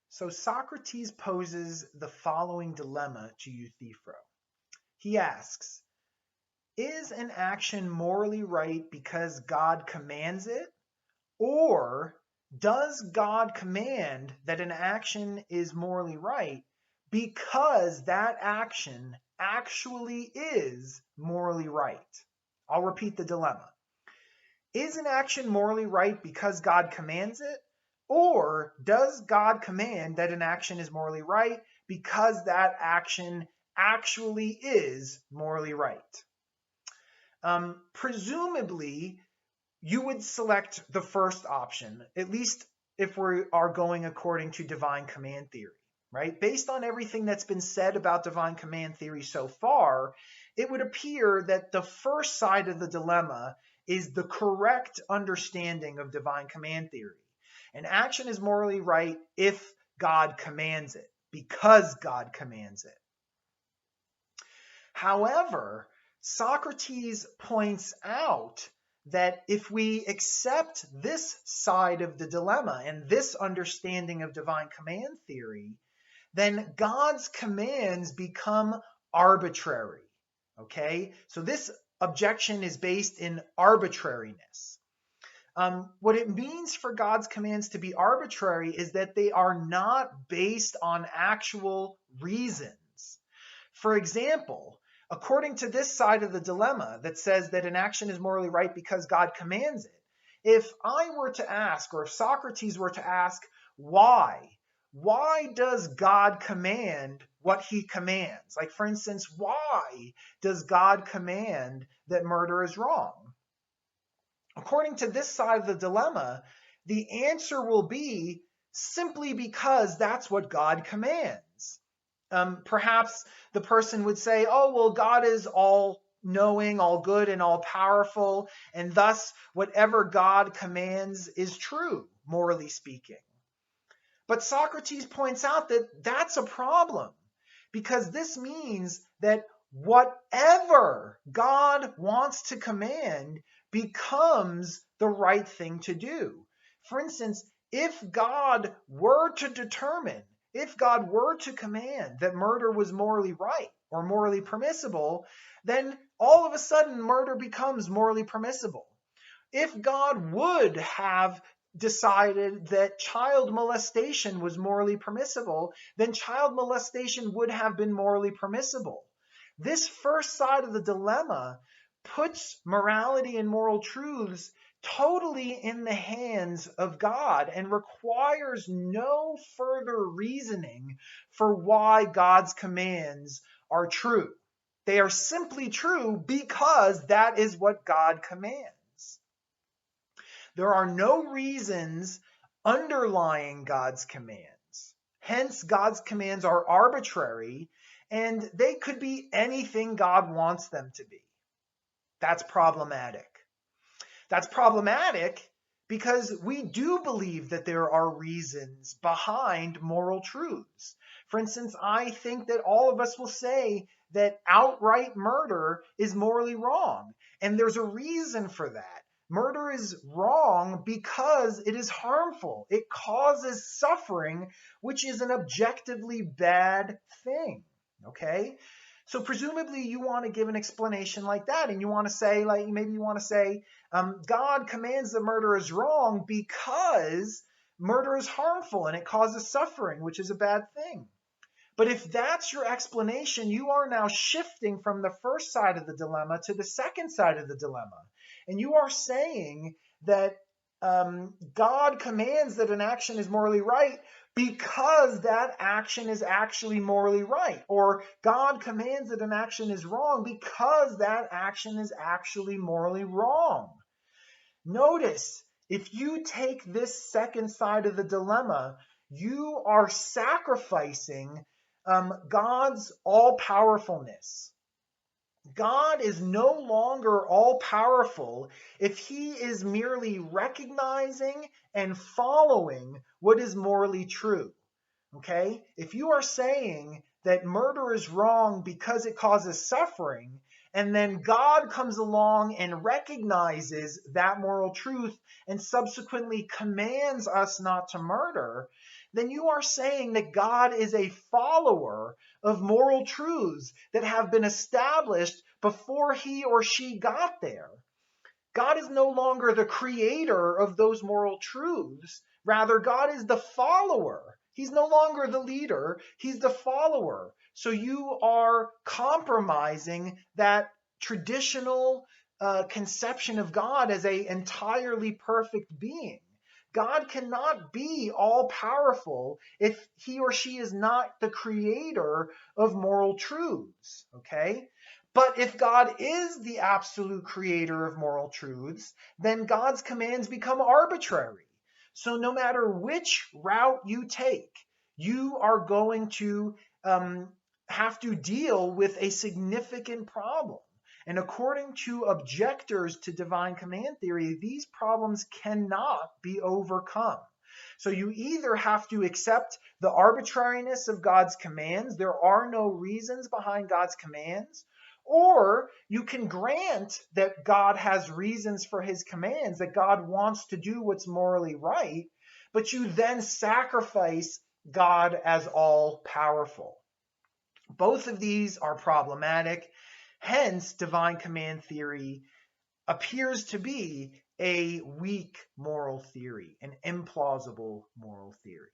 So Socrates poses the following dilemma to Euthyphro. He asks, is an action morally right because God commands it? Or does God command that an action is morally right because that action actually is morally right? I'll repeat the dilemma. Is an action morally right because God commands it? Or does God command that an action is morally right because that action actually is morally right? Presumably, you would select the first option, at least if we are going according to divine command theory, right? Based on everything that's been said about divine command theory so far, it would appear that the first side of the dilemma is the correct understanding of divine command theory. An action is morally right if God commands it, because God commands it. However, Socrates points out that if we accept this side of the dilemma and this understanding of divine command theory, then God's commands become arbitrary. Okay? So this objection is based in arbitrariness. What it means for God's commands to be arbitrary is that they are not based on actual reasons. For example, according to this side of the dilemma that says that an action is morally right because God commands it, if I were to ask, or if Socrates were to ask, why does God command what he commands? Like, for instance, why does God command that murder is wrong? According to this side of the dilemma, the answer will be simply because that's what God commands. Perhaps the person would say, oh, well, God is all knowing, all good, and all powerful, and thus whatever God commands is true, morally speaking. But Socrates points out that that's a problem, because this means that whatever God wants to command becomes the right thing to do. For instance, if God were to determine, if God were to command that murder was morally right or morally permissible, then all of a sudden murder becomes morally permissible. If God would have decided that child molestation was morally permissible, then child molestation would have been morally permissible. This first side of the dilemma puts morality and moral truths totally in the hands of God and requires no further reasoning for why God's commands are true. They are simply true because that is what God commands. There are no reasons underlying God's commands. Hence, God's commands are arbitrary, and they could be anything God wants them to be. That's problematic. That's problematic because we do believe that there are reasons behind moral truths. For instance, I think that all of us will say that outright murder is morally wrong, and there's a reason for that. Murder is wrong because it is harmful. It causes suffering, which is an objectively bad thing. Okay? So presumably you want to give an explanation like that, and you want to say, like, maybe you want to say, God commands that murder is wrong because murder is harmful and it causes suffering, which is a bad thing. But if that's your explanation, you are now shifting from the first side of the dilemma to the second side of the dilemma. And you are saying that God commands that an action is morally right because that action is actually morally right. Or God commands that an action is wrong because that action is actually morally wrong. Notice, if you take this second side of the dilemma, you are sacrificing God's all-powerfulness. God is no longer all-powerful if he is merely recognizing and following what is morally true. Okay? If you are saying that murder is wrong because it causes suffering, and then God comes along and recognizes that moral truth and subsequently commands us not to murder, then you are saying that God is a follower of moral truths that have been established before he or she got there. God is no longer the creator of those moral truths. Rather, God is the follower. He's no longer the leader, he's the follower. So you are compromising that traditional conception of God as an entirely perfect being. God cannot be all powerful if he or she is not the creator of moral truths, okay? But if God is the absolute creator of moral truths, then God's commands become arbitrary. So no matter which route you take, you are going to have to deal with a significant problem. And according to objectors to divine command theory, these problems cannot be overcome. So you either have to accept the arbitrariness of God's commands, there are no reasons behind God's commands, or you can grant that God has reasons for his commands, that God wants to do what's morally right, but you then sacrifice God as all powerful. Both of these are problematic. Hence, divine command theory appears to be a weak moral theory, an implausible moral theory.